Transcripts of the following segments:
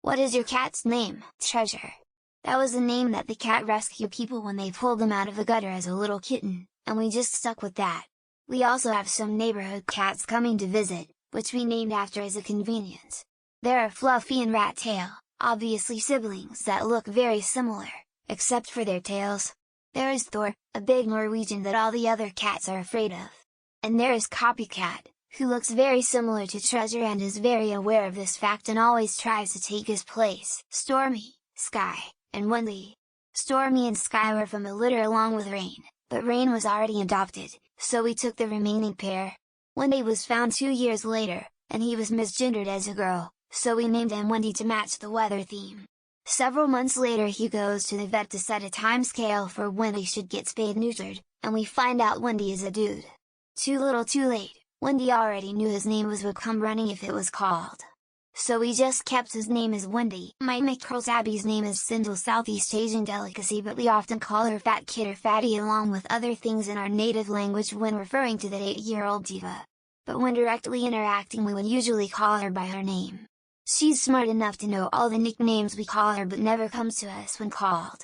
What is your cat's name, Treasure? That was the name that the cat rescued people when they pulled them out of the gutter as a little kitten, and we just stuck with that. We also have some neighborhood cats coming to visit, which we named after as a convenience. There are Fluffy and Rat Tail, obviously siblings that look very similar, except for their tails. There is Thor, a big Norwegian that all the other cats are afraid of. And there is Copycat, who looks very similar to Treasure and is very aware of this fact and always tries to take his place. Stormy, Sky, and Wendy. Stormy and Sky were from a litter along with Rain, but Rain was already adopted, so we took the remaining pair. Wendy was found 2 years later, and he was misgendered as a girl, so we named him Wendy to match the weather theme. Several months later he goes to the vet to set a time scale for when he should get spayed-neutered, and we find out Wendy is a dude. Too little too late, Wendy already knew his name would come running if it was called. So we just kept his name as Wendy. My McCurl Tabby's name is Sindel, Southeast Asian delicacy, but we often call her Fat Kid or Fatty along with other things in our native language when referring to that 8-year-old diva. But when directly interacting we would usually call her by her name. She's smart enough to know all the nicknames we call her but never comes to us when called.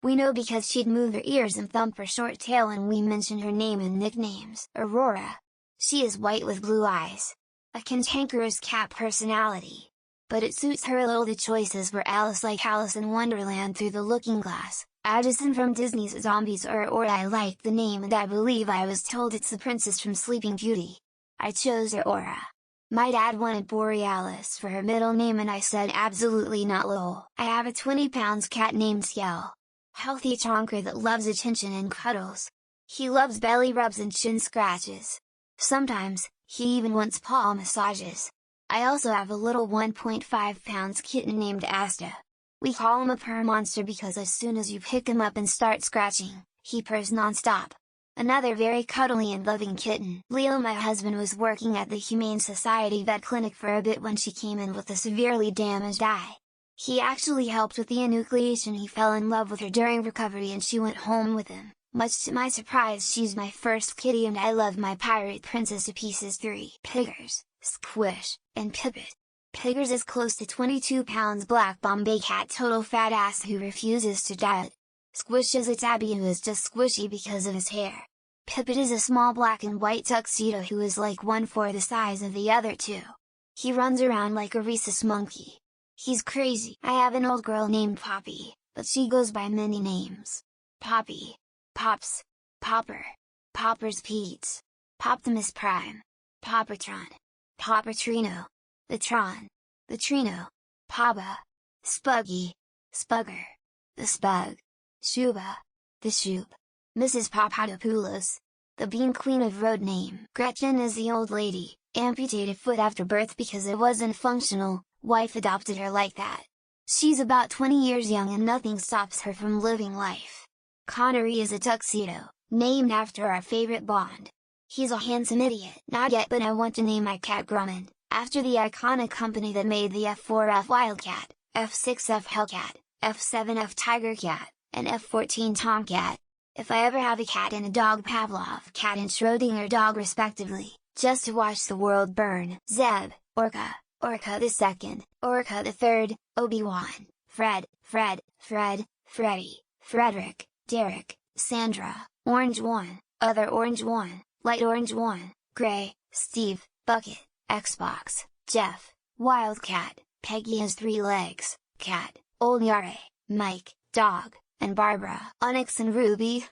We know because she'd move her ears and thump her short tail when we mention her name and nicknames. Aurora. She is white with blue eyes. A cantankerous cat personality. But it suits her a little. The choices were Alice like Alice in Wonderland through the Looking Glass, Addison from Disney's Zombies, or I like the name and I believe I was told it's the princess from Sleeping Beauty. I chose Aurora. My dad wanted Borealis for her middle name and I said absolutely not. Lol. I have a 20 pounds cat named Ciel. Healthy chonker that loves attention and cuddles. He loves belly rubs and chin scratches. Sometimes, he even wants paw massages. I also have a little 1.5 pounds kitten named Asta. We call him a purr monster because as soon as you pick him up and start scratching, he purrs non-stop. Another very cuddly and loving kitten. Leo, my husband, was working at the Humane Society vet clinic for a bit when she came in with a severely damaged eye. He actually helped with the enucleation. He fell in love with her during recovery and she went home with him. Much to my surprise, she's my first kitty and I love my pirate princess to pieces. 3 Piggers, Squish, and Pippet. Piggers is close to 22 pounds black Bombay cat total fat ass who refuses to diet. Squish is a tabby who is just squishy because of his hair. Pippet is a small black and white tuxedo who is like 1/4 the size of the other two. He runs around like a rhesus monkey. He's crazy. I have an old girl named Poppy, but she goes by many names. Poppy, Pops, Popper, Popper's Pete's, Poptimus Prime, Poppertron, Poppertrino, the Tron, the Trino, Paba, Spuggy, Spugger, the Spug, Shuba, the Shoop, Mrs. Papadopoulos, the Bean Queen of road name. Gretchen is the old lady, amputated foot after birth because it wasn't functional. Wife adopted her like that. She's about 20 years young and nothing stops her from living life. Connery is a tuxedo, named after our favorite Bond. He's a handsome idiot. Not yet, but I want to name my cat Grumman, after the iconic company that made the F4F Wildcat, F6F Hellcat, F7F Tiger Cat, and F14 Tomcat. If I ever have a cat and a dog, Pavlov cat and Schrodinger dog respectively, just to watch the world burn. Zeb, Orca, Orca the Second, Orca the Third, Obi-Wan, Fred, Freddy, Frederick, Derek, Sandra, Orange One, Other Orange One, Light Orange One, Gray, Steve, Bucket, Xbox, Jeff, Wildcat, Peggy has 3 legs, Cat, Old Yare, Mike, Dog, and Barbara. Onyx and Ruby.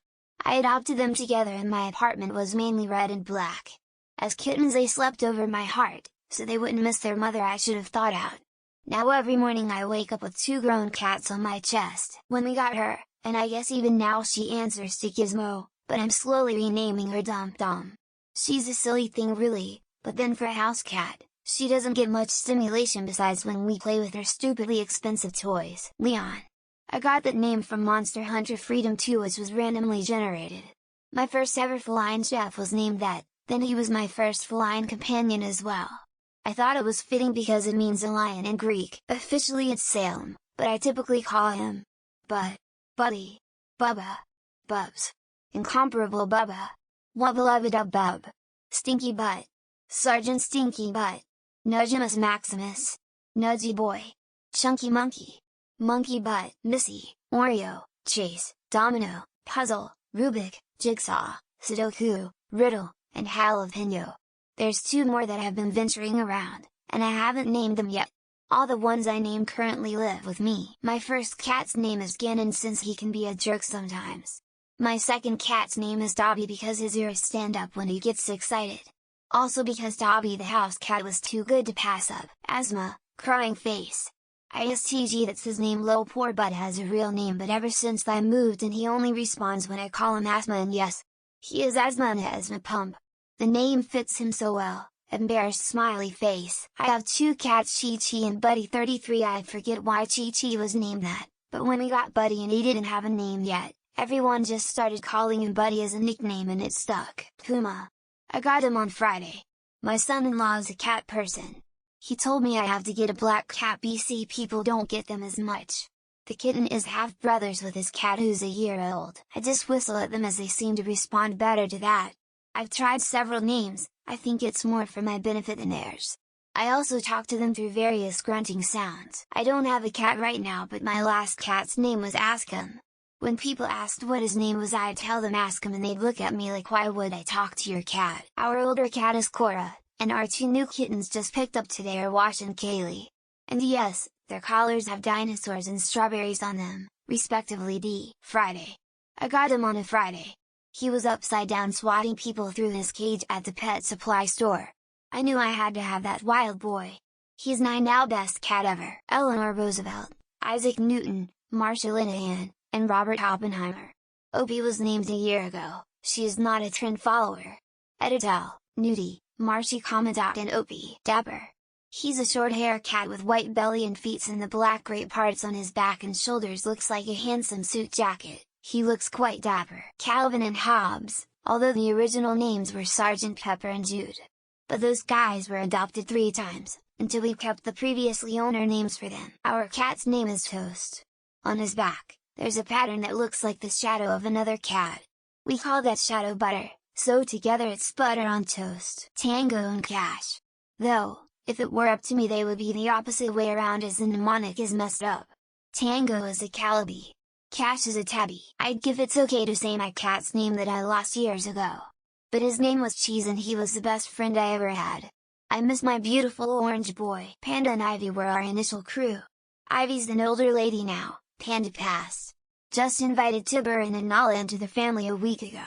I adopted them together and my apartment was mainly red and black. As kittens they slept over my heart, so they wouldn't miss their mother. I should have thought out. Now every morning I wake up with 2 grown cats on my chest. When we got her, and I guess even now she answers to Gizmo, but I'm slowly renaming her Dum Dum. She's a silly thing really, but then for a house cat, she doesn't get much stimulation besides when we play with her stupidly expensive toys. Leon. I got that name from Monster Hunter Freedom 2, which was randomly generated. My first ever feline chef was named that, then he was my first feline companion as well. I thought it was fitting because it means a lion in Greek. Officially it's Salem, but I typically call him Bud, Buddy, Bubba, Bubs, Incomparable Bubba, Wubba Bub, Stinky Butt, Sergeant Stinky Butt, Nudgimus Maximus, Nudgy Boy, Chunky Monkey, Monkey Butt, Missy, Oreo, Chase, Domino, Puzzle, Rubik, Jigsaw, Sudoku, Riddle, and Jalapeno. There's 2 more that have been venturing around, and I haven't named them yet. All the ones I named currently live with me. My first cat's name is Gannon since he can be a jerk sometimes. My second cat's name is Dobby because his ears stand up when he gets excited. Also because Dobby the house cat was too good to pass up. Asthma, crying face. ISTG, that's his name. Lol, poor Bud has a real name, but ever since I moved and he only responds when I call him Asthma, and yes, he is Asthma and Asthma Pump. The name fits him so well. Embarrassed smiley face. I have 2 cats, Chi Chi and Buddy 33. I forget why Chi Chi was named that, but when we got Buddy and he didn't have a name yet, everyone just started calling him Buddy as a nickname and it stuck. Puma. I got him on Friday. My son-in-law is a cat person. He told me I have to get a black cat. BC people don't get them as much. The kitten is half brothers with his cat who's a year old. I just whistle at them as they seem to respond better to that. I've tried several names, I think it's more for my benefit than theirs. I also talk to them through various grunting sounds. I don't have a cat right now, but my last cat's name was Askham. When people asked what his name was, I'd tell them Askham and they'd look at me like, why would I talk to your cat? Our older cat is Cora, and our 2 new kittens just picked up today are Wash and Kaylee. And yes, their collars have dinosaurs and strawberries on them, respectively. Friday. I got him on a Friday. He was upside down swatting people through his cage at the pet supply store. I knew I had to have that wild boy. He's 9 now. Best cat ever. Eleanor Roosevelt, Isaac Newton, Marsha Linehan, and Robert Oppenheimer. Opie was named a year ago. She is not a trend follower. Editel, Nudie, Marshy Commandant, and Opie Dapper. He's a short-hair cat with white belly and feet, and the black gray parts on his back and shoulders looks like a handsome suit jacket. He looks quite dapper. Calvin and Hobbes, although the original names were Sergeant Pepper and Jude. But those guys were adopted 3 times, until we kept the previously owner names for them. Our cat's name is Toast. On his back, there's a pattern that looks like the shadow of another cat. We call that shadow Butter, so together it's Butter on Toast. Tango and Cash. Though, if it were up to me they would be the opposite way around, as the mnemonic is messed up. Tango is a Calabi. Cash is a tabby. I'd give it's okay to say my cat's name that I lost years ago. But his name was Cheese and he was the best friend I ever had. I miss my beautiful orange boy. Panda and Ivy were our initial crew. Ivy's an older lady now, Panda passed. Just invited Tibber and Nala into the family a week ago.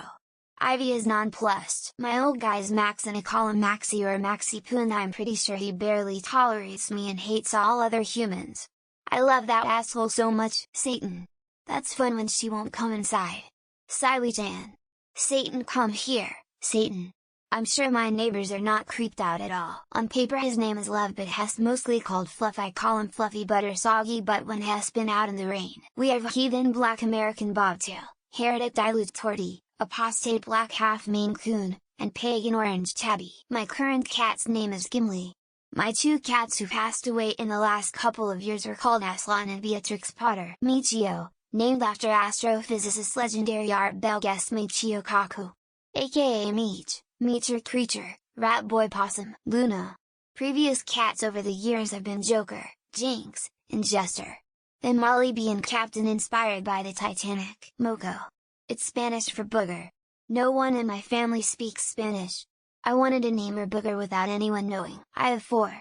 Ivy is nonplussed. My old guy's Max, and I call him Maxie or Maxie Poo, and I'm pretty sure he barely tolerates me and hates all other humans. I love that asshole so much. Satan. That's fun when she won't come inside. Siley-chan. Satan, come here, Satan. I'm sure my neighbors are not creeped out at all. On paper his name is Love, but Hess mostly called Fluff. I call him Fluffy Butter Soggy Butt when Hess been out in the rain. We have heathen black American bobtail, heretic dilute tortie, apostate black half Maine Coon, and pagan orange tabby. My current cat's name is Gimli. My 2 cats who passed away in the last couple of years are called Aslan and Beatrix Potter. Michio, named after astrophysicist legendary Art Bell guest Michio Kaku, aka Meech, Meecher Creature, Rat Boy Possum. Luna. Previous cats over the years have been Joker, Jinx, and Jester. Then Molly B and Captain, inspired by the Titanic. Moco. It's Spanish for booger. No one in my family speaks Spanish. I wanted to name her Booger without anyone knowing. I have 4.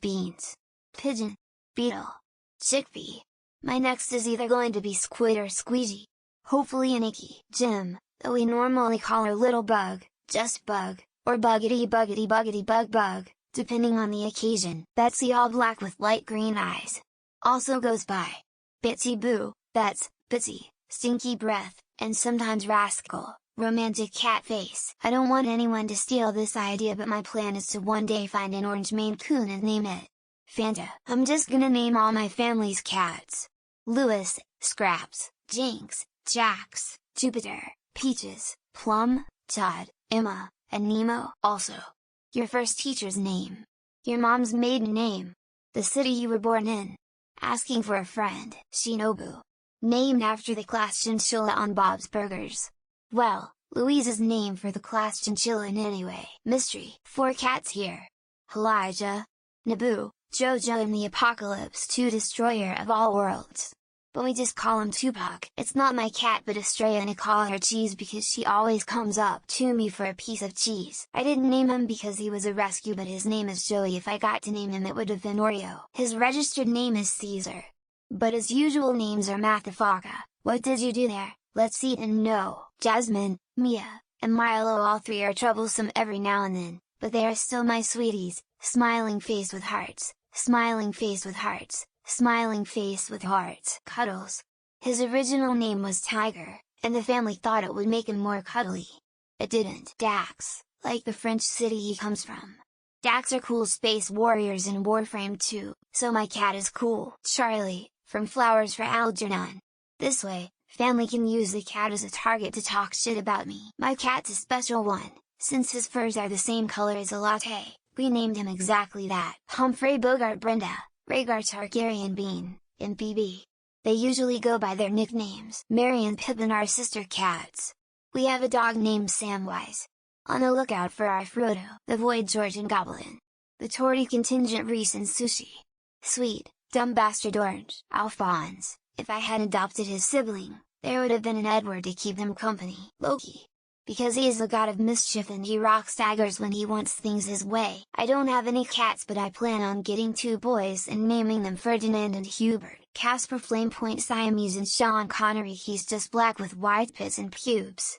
Beans. Pigeon. Beetle. Chickpea. My next is either going to be Squid or Squeegee. Hopefully an Icky. Jim, though we normally call her Little Bug, just Bug, or Buggity Buggity Buggity Bug Bug, depending on the occasion. Betsy, all black with light green eyes. Also goes by Bitsy Boo, Bets, Bitsy, Stinky Breath, and sometimes Rascal, Romantic Cat Face. I don't want anyone to steal this idea, but my plan is to one day find an orange Maine Coon and name it Fanta. I'm just gonna name all my family's cats. Lewis, Scraps, Jinx, Jax, Jupiter, Peaches, Plum, Todd, Emma, and Nemo. Also, your first teacher's name. Your mom's maiden name. The city you were born in. Asking for a friend. Shinobu. Named after the class chinchilla on Bob's Burgers. Well, Louise's name for the class chinchilla in anyway. Mystery. 4 cats here. Elijah. Naboo, JoJo in the Apocalypse 2 Destroyer of All Worlds. But we just call him Tupac. It's not my cat but Estrella, and I call her Cheese because she always comes up to me for a piece of cheese. I didn't name him because he was a rescue, but his name is Joey. If I got to name him it would have been Oreo. His registered name is Caesar. But his usual names are Mathafaka, What Did You Do There, Let's Eat and No, Jasmine, Mia, and Milo. All three are troublesome every now and then, but they are still my sweeties. Smiling face with hearts, smiling face with hearts, smiling face with hearts. Cuddles. His original name was Tiger, and the family thought it would make him more cuddly. It didn't. Dax, like the French city he comes from. Dax are cool space warriors in Warframe 2, so my cat is cool. Charlie, from Flowers for Algernon. This way, family can use the cat as a target to talk shit about me. My cat's a special one, since his furs are the same color as a latte. We named him exactly that. Humphrey Bogart Brenda, Rhaegar Targaryen Bean, in PB. They usually go by their nicknames. Merry and Pippin are sister cats. We have a dog named Samwise. On the lookout for our Frodo, the Void George and Goblin. The Tory contingent Reese and Sushi. Sweet, dumb bastard Orange, Alphonse. If I had adopted his sibling, there would have been an Edward to keep him company. Loki. Because he is the god of mischief and he rocks daggers when he wants things his way. I don't have any cats, but I plan on getting 2 boys and naming them Ferdinand and Hubert. Casper Flamepoint Siamese and Sean Connery. He's just black with white pits and pubes.